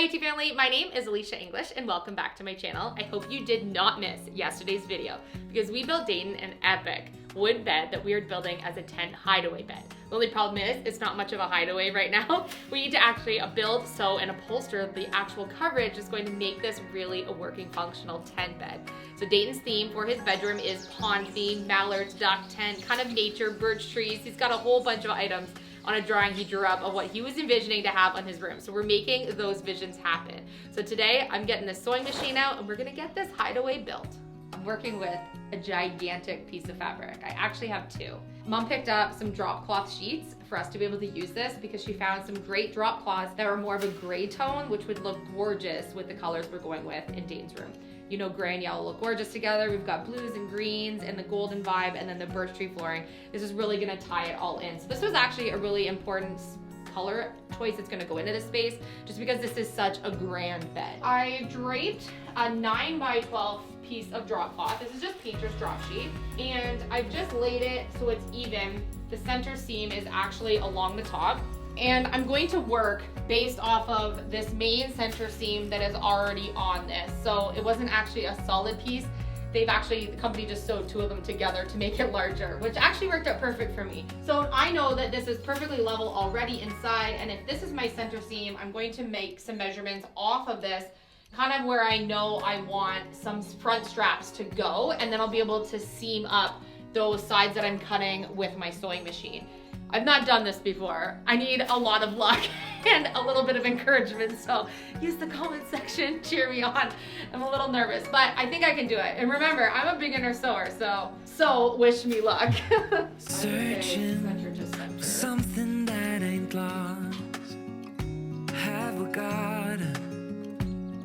Hi YouTube family, my name is Elysia English and welcome back to my channel. I hope you did not miss yesterday's video because we built Dayton an epic wood bed that we are building as a tent hideaway bed. The only problem is it's not much of a hideaway right now. We need to actually build, sew, and upholster the actual coverage is going to make this really a working functional tent bed. So Dayton's theme for his bedroom is pond theme, mallards, duck tent, kind of nature, birch trees. He's got a whole bunch of items on a drawing he drew up of what he was envisioning to have on his room. So we're making those visions happen. So today I'm getting the sewing machine out and we're gonna get this hideaway built. I'm working with a gigantic piece of fabric. I actually have two. Mom picked up some drop cloth sheets for us to be able to use this because she found some great drop cloths that were more of a gray tone, which would look gorgeous with the colors we're going with in Dayton's room. You know, gray and yellow look gorgeous together. We've got blues and greens and the golden vibe and then the birch tree flooring. This is really gonna tie it all in. So this was actually a really important color choice that's gonna go into this space just because this is such a grand bed. I draped a 9x12 piece of drop cloth. This is just painter's drop sheet. And I've just laid it so it's even. The center seam is actually along the top. And I'm going to work based off of this main center seam that is already on this. So it wasn't actually a solid piece. The company just sewed two of them together to make it larger, which actually worked out perfect for me. So I know that this is perfectly level already inside, and if this is my center seam, I'm going to make some measurements off of this, kind of where I know I want some front straps to go, and then I'll be able to seam up those sides that I'm cutting with my sewing machine. I've not done this before. I need a lot of luck and a little bit of encouragement, so use the comment section, cheer me on. I'm a little nervous, but I think I can do it. And remember, I'm a beginner sewer, so wish me luck. Searching for something that ain't lost. Have we got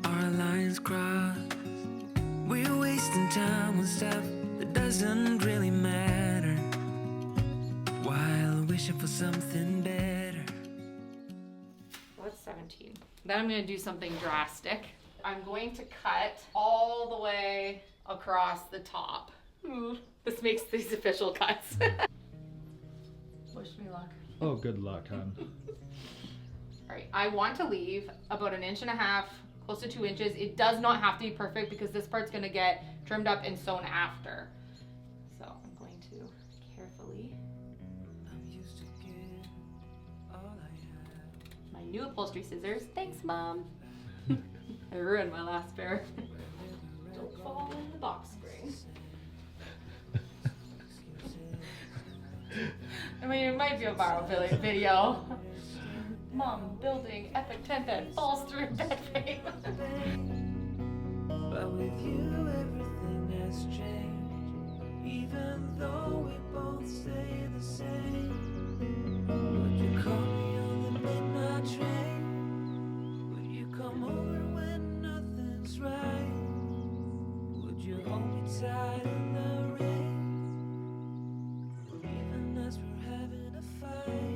our lines crossed? We're wasting time on stuff that doesn't really matter, while wishing for something better. What's 17? Then I'm gonna do something drastic. I'm going to cut all the way across the top. This makes these official cuts. Wish me luck. Oh, good luck, hon. All right, I want to leave about 1.5 inches, close to 2 inches. It does not have to be perfect because this part's gonna get trimmed up and sewn after. So I'm going to carefully. My new upholstery scissors. Thanks, Mom. I ruined my last pair. Don't fall in the box spring. I mean, it might be a viral video. Mom building epic tent bed falls through bed frame. But with you, everything has changed. Even though we both stay the same. Would you call me on the midnight train? Would you come over when nothing's right? Would you hold me tight in the rain? Even as we're having a fight.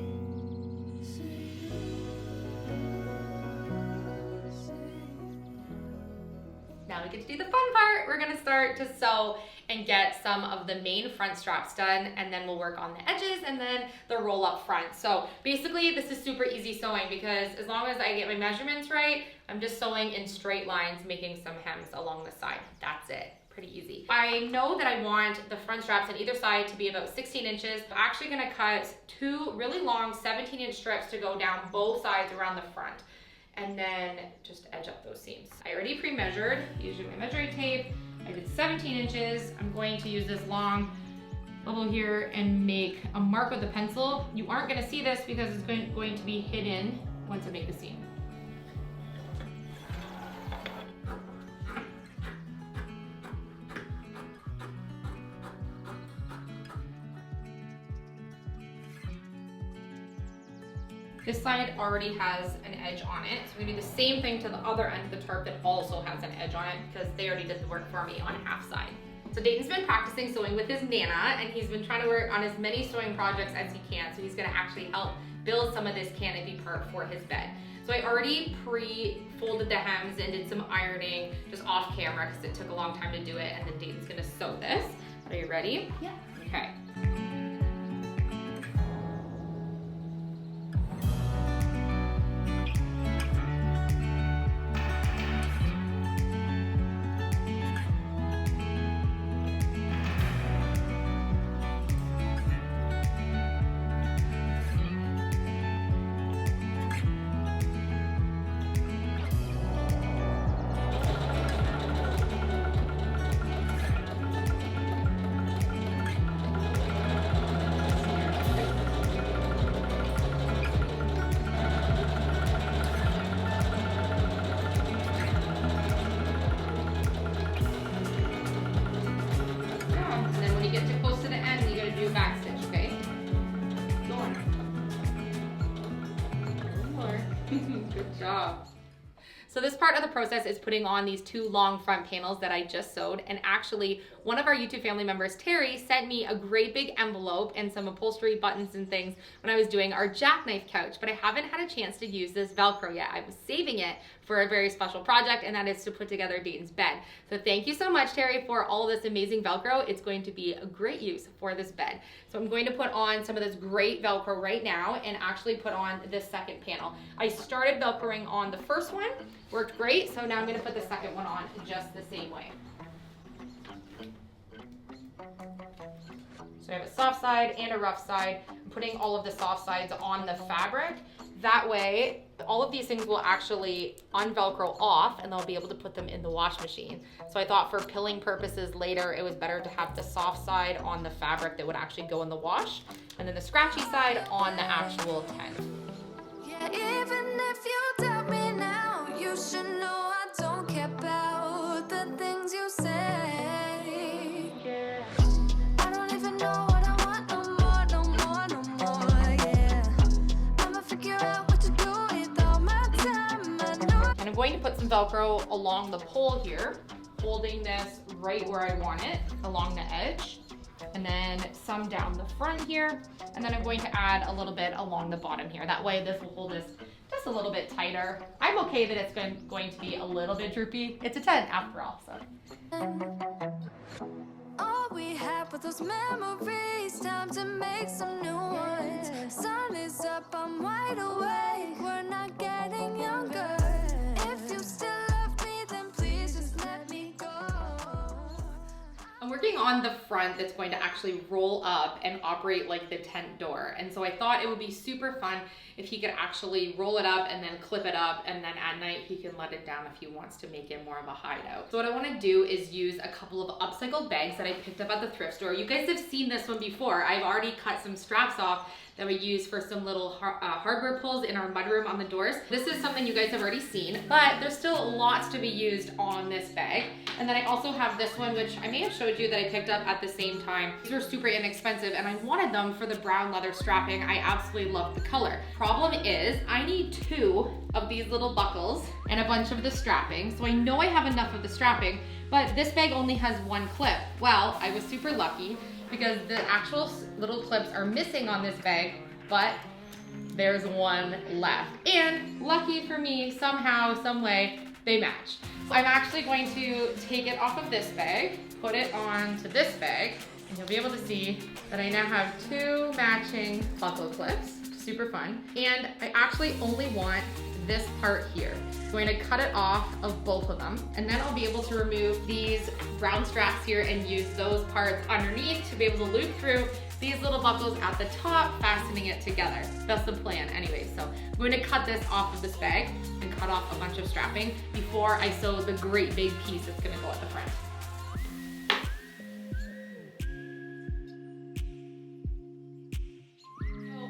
Now we get to do the fun part. We're gonna start to sew and get some of the main front straps done, and then we'll work on the edges and then the roll up front. So basically this is super easy sewing because as long as I get my measurements right, I'm just sewing in straight lines, making some hems along the side. That's it. Pretty easy. I know that I want the front straps on either side to be about 16 inches. I'm actually gonna cut two really long 17-inch strips to go down both sides around the front, and then just edge up those seams. I already pre-measured using my measuring tape. I did 17 inches. I'm going to use this long bubble here and make a mark with a pencil. You aren't gonna see this because it's going to be hidden once I make the seam. This side already has an edge on it, so we do the same thing to the other end of the tarp that also has an edge on it because they already did the work for me on half side. So Dayton's been practicing sewing with his Nana, and he's been trying to work on as many sewing projects as he can, so he's gonna actually help build some of this canopy part for his bed. So I already pre-folded the hems and did some ironing just off camera because it took a long time to do it, and then Dayton's gonna sew this. Are you ready? Yeah. Okay. job. So this part of the process is putting on these 2 long front panels that I just sewed. And actually, one of our YouTube family members, Terry, sent me a great big envelope and some upholstery buttons and things when I was doing our jackknife couch, but I haven't had a chance to use this Velcro yet. I was saving it for a very special project, and that is to put together Dayton's bed. So thank you so much, Terry, for all of this amazing Velcro. It's going to be a great use for this bed. So I'm going to put on some of this great Velcro right now and actually put on this second panel. I started Velcroing on the first one, worked great, so now I'm gonna put the second one on just the same way. So I have a soft side and a rough side. I'm putting all of the soft sides on the fabric. That way, all of these things will actually un-Velcro off and they'll be able to put them in the wash machine. So I thought for pilling purposes later, it was better to have the soft side on the fabric that would actually go in the wash, and then the scratchy side on the actual tent. Yeah, even if you doubt me now, you should know I don't care about the things you say. I don't even know what I want no more, no more, no more, yeah. I'ma figure out what to do with all my time, I know. And I'm going to put some Velcro along the pole here, holding this right where I want it, along the edge, and then some down the front here, and then I'm going to add a little bit along the bottom here. That way this will hold this just a little bit tighter. I'm okay that it's going to be a little bit droopy. It's a tent after all, so. All we had were those memories, time to make some new ones. Sun is up, I'm wide awake, we're not getting younger. If you still love me, then please just let me go. I'm working on the front that's going to actually roll up and operate like the tent door. And so I thought it would be super fun if he could actually roll it up and then clip it up, and then at night he can let it down if he wants to make it more of a hideout. So what I want to do is use a couple of upcycled bags that I picked up at the thrift store. You guys have seen this one before. I've already cut some straps off that we use for some little hardware pulls in our mudroom on the doors. This is something you guys have already seen, but there's still lots to be used on this bag. And then I also have this one, which I may have showed you that I picked up at the same time. These were super inexpensive and I wanted them for the brown leather strapping. I absolutely love the color. Problem is, I need 2 of these little buckles and a bunch of the strapping. So I know I have enough of the strapping, but this bag only has 1 clip. Well, I was super lucky because the actual little clips are missing on this bag, but there's 1 left. And lucky for me, somehow, some way, they match. So I'm actually going to take it off of this bag, put it onto this bag, and you'll be able to see that I now have 2 matching buckle clips. Super fun. And I actually only want this part here. I'm going to cut it off of both of them, and then I'll be able to remove these brown straps here and use those parts underneath to be able to loop through these little buckles at the top, fastening it together. That's the plan anyway. So I'm going to cut this off of this bag and cut off a bunch of strapping before I sew the great big piece that's gonna go at the front.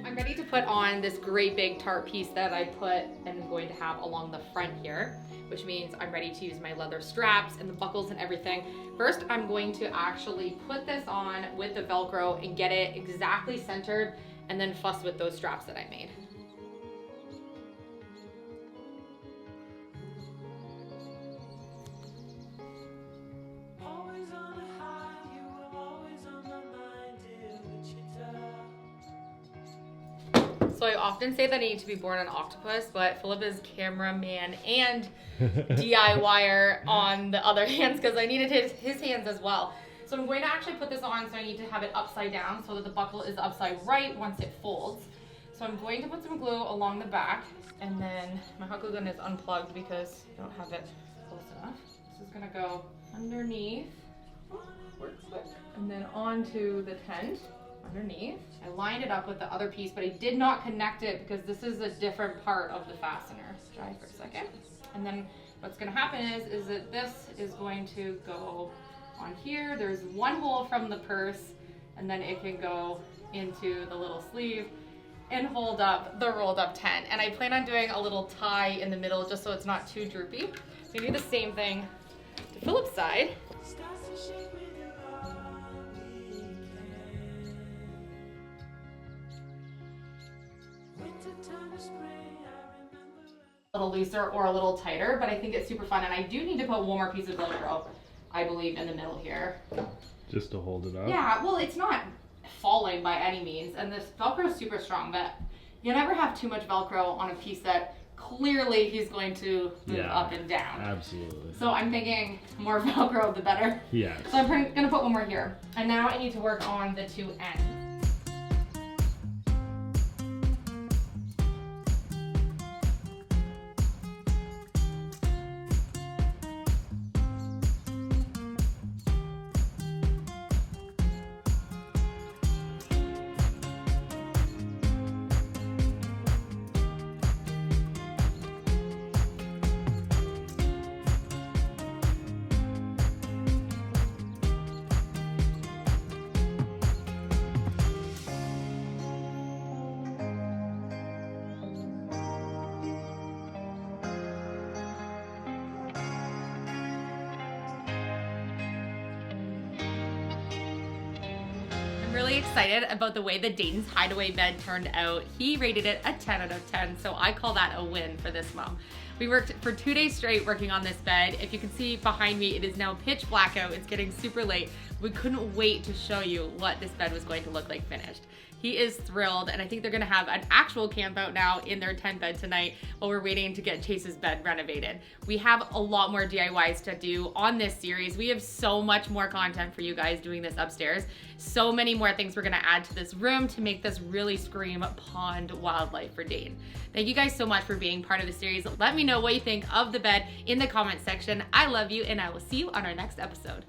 I'm ready to put on this great big tarp piece that I put and I'm going to have along the front here, which means I'm ready to use my leather straps and the buckles and everything. First, I'm going to actually put this on with the Velcro and get it exactly centered, and then fuss with those straps that I made. Always on a high, you were always on my mind, dear Wichita. So I often say that I need to be born an octopus, but Philip is cameraman and DIYer on the other hands because I needed his hands as well. So I'm going to actually put this on, so I need to have it upside down so that the buckle is upside right once it folds. So I'm going to put some glue along the back, and then my hot glue gun is unplugged because I don't have it close enough. This is gonna go underneath, and then onto the tent. Underneath. I lined it up with the other piece, but I did not connect it because this is a different part of the fastener. Dry for a second. And then what's gonna happen is that this is going to go on here. There's 1 hole from the purse, and then it can go into the little sleeve and hold up the rolled up tent. And I plan on doing a little tie in the middle just so it's not too droopy. So you do the same thing to Philip's side. little looser or a little tighter, but I think it's super fun. And I do need to put one more piece of velcro, I believe, in the middle here. Just to hold it up? Yeah, well, it's not falling by any means, and this velcro is super strong, but you never have too much velcro on a piece that clearly he's going to move up and down. Absolutely. So I'm thinking more velcro the better. Yes. So I'm gonna put one more here. And now I need to work on the two ends. I'm really excited about the way that Dayton's Hideaway bed turned out. He rated it a 10 out of 10, so I call that a win for this mom. We worked for 2 days straight working on this bed. If you can see behind me, it is now pitch black out. It's getting super late. We couldn't wait to show you what this bed was going to look like finished. He is thrilled, and I think they're gonna have an actual camp out now in their tent bed tonight while we're waiting to get Chase's bed renovated. We have a lot more DIYs to do on this series. We have so much more content for you guys doing this upstairs. So many more things we're gonna add to this room to make this really scream pond wildlife for Dane. Thank you guys so much for being part of the series. Let me know what you think of the bed in the comment section. I love you, and I will see you on our next episode.